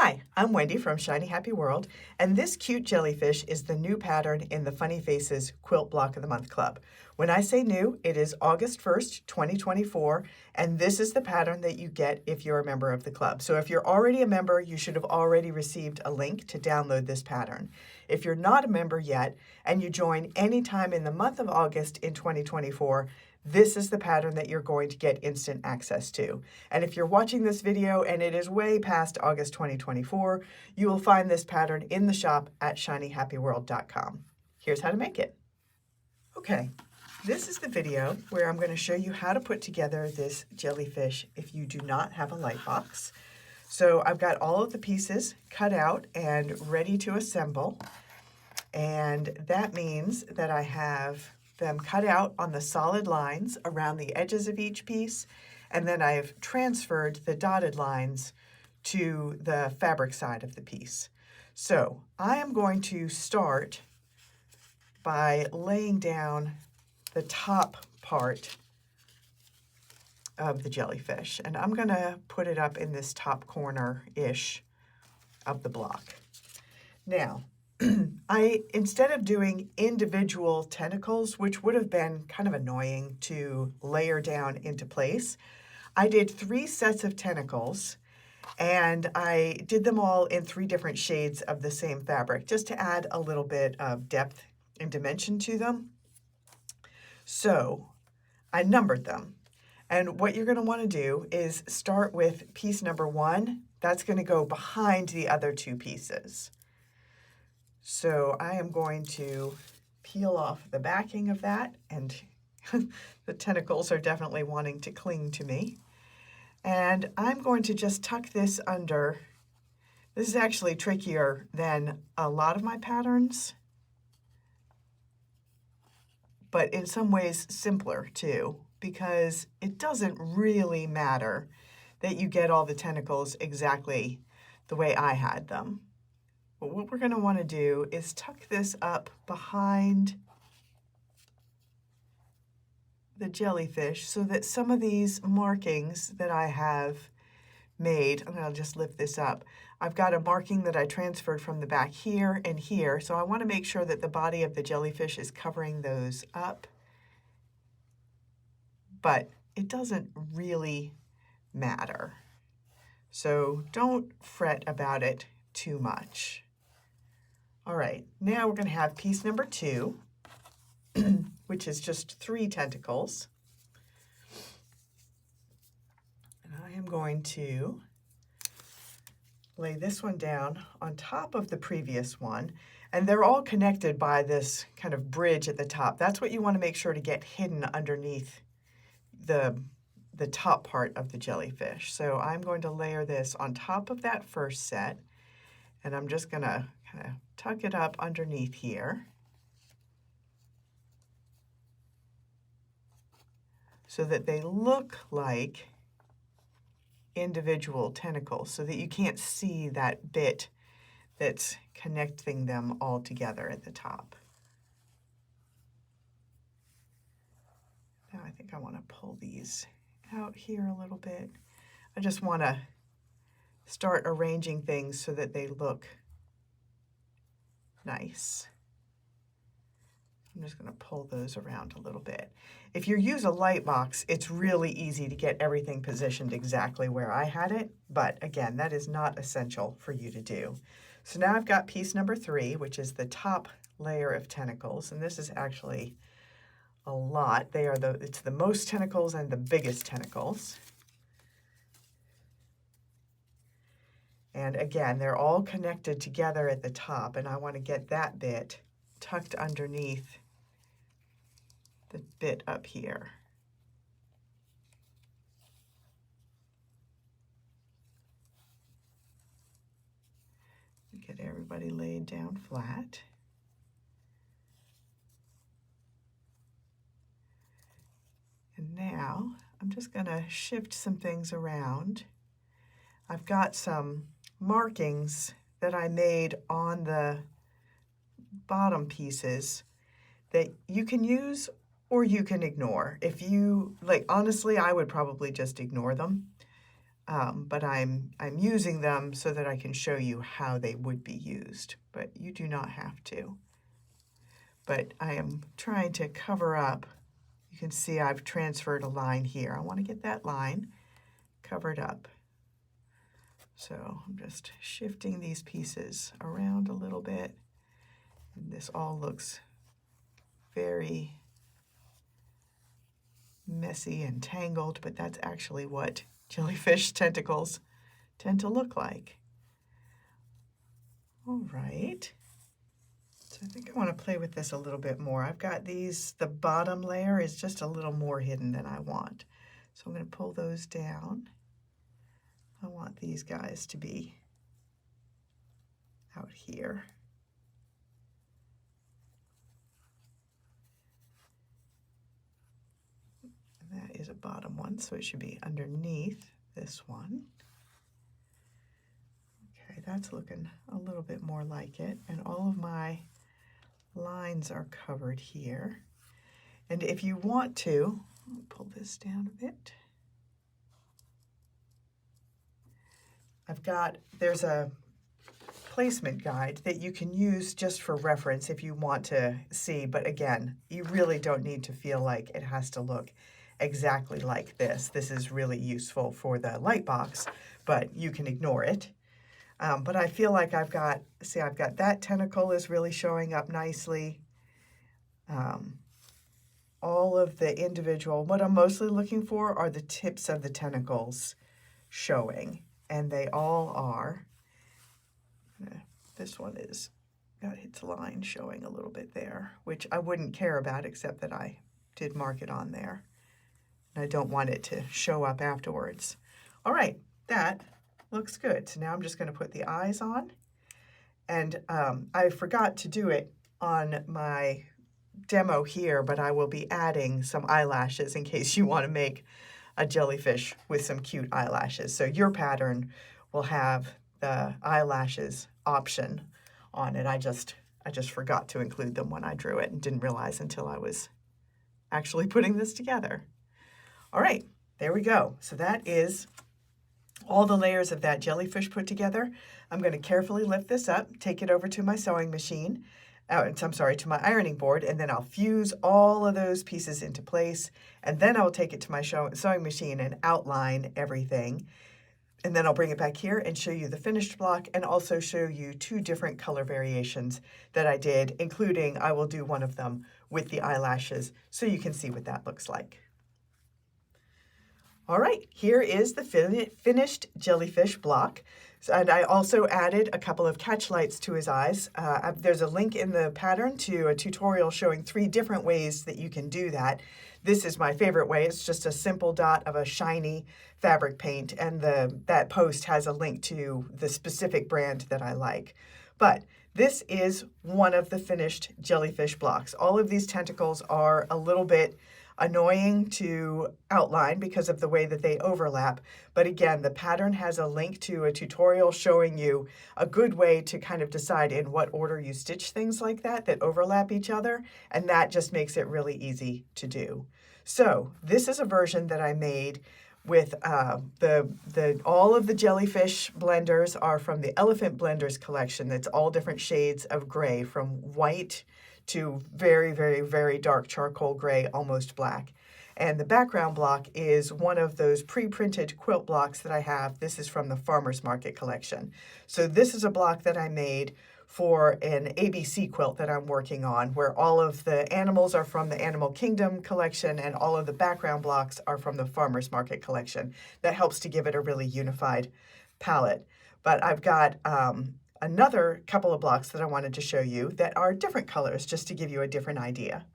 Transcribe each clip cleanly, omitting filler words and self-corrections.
Hi, I'm Wendy from Shiny Happy World, and this cute jellyfish is the new pattern in the Funny Faces Quilt Block of the Month Club. When I say new, it is August 1st, 2024, and this is the pattern that you get if you're a member of the club. So if you're already a member, you should have already received a link to download this pattern. If you're not a member yet, and you join anytime in the month of August in 2024, this is the pattern that you're going to get instant access to. And if you're watching this video and it is way past August 2024, you will find this pattern in the shop at shinyhappyworld.com. Here's how to make it. Okay, this is the video where I'm going to show you how to put together this jellyfish if you do not have a light box. So I've got all of the pieces cut out and ready to assemble. And that means that I have them cut out on the solid lines around the edges of each piece, and then I've transferred the dotted lines to the fabric side of the piece. So I am going to start by laying down the top part of the jellyfish, and I'm going to put it up in this top corner-ish of the block. Now, instead of doing individual tentacles, which would have been kind of annoying to layer down into place, I did 3 sets of tentacles, and I did them all in 3 different shades of the same fabric, just to add a little bit of depth and dimension to them. So I numbered them. And what you're going to want to do is start with piece number 1. That's going to go behind the other 2 pieces. So I am going to peel off the backing of that, and the tentacles are definitely wanting to cling to me. And I'm going to just tuck this under. This is actually trickier than a lot of my patterns, but in some ways simpler too, because it doesn't really matter that you get all the tentacles exactly the way I had them. But what we're going to want to do is tuck this up behind the jellyfish so that some of these markings that I have made, and I'll just lift this up. I've got a marking that I transferred from the back here and here, so I want to make sure that the body of the jellyfish is covering those up. But it doesn't really matter. So don't fret about it too much. All right, now we're going to have piece number 2, which is just 3 tentacles. And I am going to lay this one down on top of the previous one, and they're all connected by this kind of bridge at the top. That's what you want to make sure to get hidden underneath the top part of the jellyfish. So I'm going to layer this on top of that first set, and I'm just going to kind of tuck it up underneath here so that they look like individual tentacles, so that you can't see that bit that's connecting them all together at the top. Now I think I want to pull these out here a little bit. I just want to start arranging things so that they look nice. I'm just going to pull those around a little bit. If you use a light box, it's really easy to get everything positioned exactly where I had it, but again, that is not essential for you to do. So now I've got piece number 3, which is the top layer of tentacles, and this is actually a lot. It's the most tentacles and the biggest tentacles. And again, they're all connected together at the top, and I want to get that bit tucked underneath the bit up here. Get everybody laid down flat. And now I'm just going to shift some things around. I've got some markings that I made on the bottom pieces that you can use or you can ignore. If you, like, honestly, I would probably just ignore them. but I'm using them so that I can show you how they would be used, but you do not have to. But I am trying to cover up. You can see I've transferred a line here. I want to get that line covered up. So I'm just shifting these pieces around a little bit. And this all looks very messy and tangled, but that's actually what jellyfish tentacles tend to look like. All right. So I think I want to play with this a little bit more. I've got these, the bottom layer is just a little more hidden than I want. So I'm going to pull those down. I want these guys to be out here. And that is a bottom one, so it should be underneath this one. Okay, that's looking a little bit more like it, and all of my lines are covered here. And if you want to, I'll pull this down a bit. There's a placement guide that you can use just for reference if you want to see, but again, you really don't need to feel like it has to look exactly like this. This is really useful for the light box, but you can ignore it. But I feel like I've got that tentacle is really showing up nicely. All of the individual, what I'm mostly looking for are the tips of the tentacles showing, and they all are. This one is got its line showing a little bit there, which I wouldn't care about except that I did mark it on there. And I don't want it to show up afterwards. All right, that looks good. So now I'm just going to put the eyes on. And I forgot to do it on my demo here, but I will be adding some eyelashes in case you want to make a jellyfish with some cute eyelashes. So your pattern will have the eyelashes option on it. I just forgot to include them when I drew it and didn't realize until I was actually putting this together. All right, there we go. So that is all the layers of that jellyfish put together. I'm going to carefully lift this up, take it over to my sewing machine, to my ironing board, and then I'll fuse all of those pieces into place, and then I'll take it to my sewing machine and outline everything. And then I'll bring it back here and show you the finished block and also show you 2 different color variations that I did, including I will do one of them with the eyelashes so you can see what that looks like. All right, here is the finished jellyfish block. And I also added a couple of catch lights to his eyes. There's a link in the pattern to a tutorial showing 3 different ways that you can do that. This is my favorite way. It's just a simple dot of a shiny fabric paint, and that post has a link to the specific brand that I like. But this is one of the finished jellyfish blocks. All of these tentacles are a little bit annoying to outline because of the way that they overlap. But again, the pattern has a link to a tutorial showing you a good way to kind of decide in what order you stitch things like that overlap each other. And that just makes it really easy to do. So this is a version that I made with all of the jellyfish blenders are from the Elephant Blenders collection. That's all different shades of gray, from white to very, very, very dark charcoal gray, almost black. And the background block is one of those pre-printed quilt blocks that I have. This is from the Farmer's Market collection. So this is a block that I made for an ABC quilt that I'm working on, where all of the animals are from the Animal Kingdom collection and all of the background blocks are from the Farmer's Market collection. That helps to give it a really unified palette. But I've got another couple of blocks that I wanted to show you that are different colors, just to give you a different idea.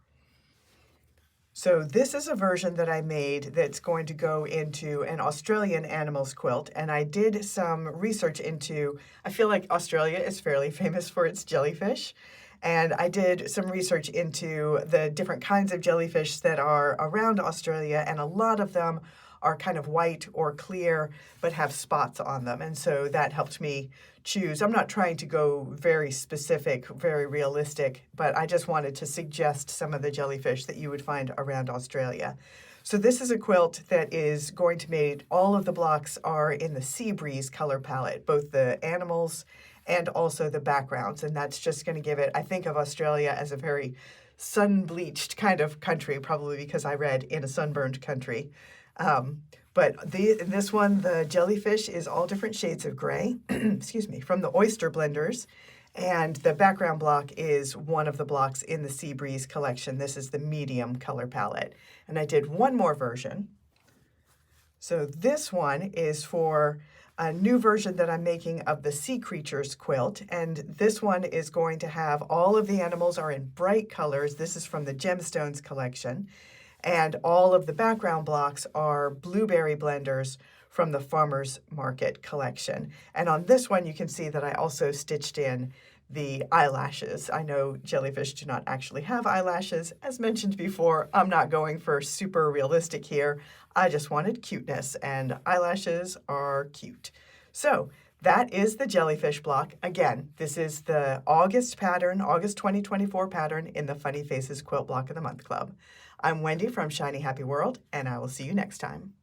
So this is a version that I made that's going to go into an Australian animals quilt, and I did some research into, I feel like Australia is fairly famous for its jellyfish, and I did some research into the different kinds of jellyfish that are around Australia, and a lot of them are kind of white or clear but have spots on them, and so that helped me choose. I'm not trying to go very specific, very realistic, but I just wanted to suggest some of the jellyfish that you would find around Australia. So this is a quilt that is going to make, all of the blocks are in the Sea Breeze color palette, both the animals and also the backgrounds. And that's just going to give it, I think of Australia as a very sun-bleached kind of country, probably because I read In a Sunburned Country. But this one, the jellyfish, is all different shades of gray, excuse me, from the oyster blenders. And the background block is one of the blocks in the Sea Breeze collection. This is the medium color palette. And I did one more version. So this one is for a new version that I'm making of the Sea Creatures quilt. And this one is going to have all of the animals are in bright colors. This is from the Gemstones collection. And all of the background blocks are blueberry blenders from the Farmers Market collection. And on this one, you can see that I also stitched in the eyelashes. I know jellyfish do not actually have eyelashes. As mentioned before, I'm not going for super realistic here. I just wanted cuteness, and eyelashes are cute. So that is the jellyfish block. Again, this is the August pattern, August 2024 pattern in the Funny Faces Quilt Block of the Month Club. I'm Wendy from Shiny Happy World, and I will see you next time.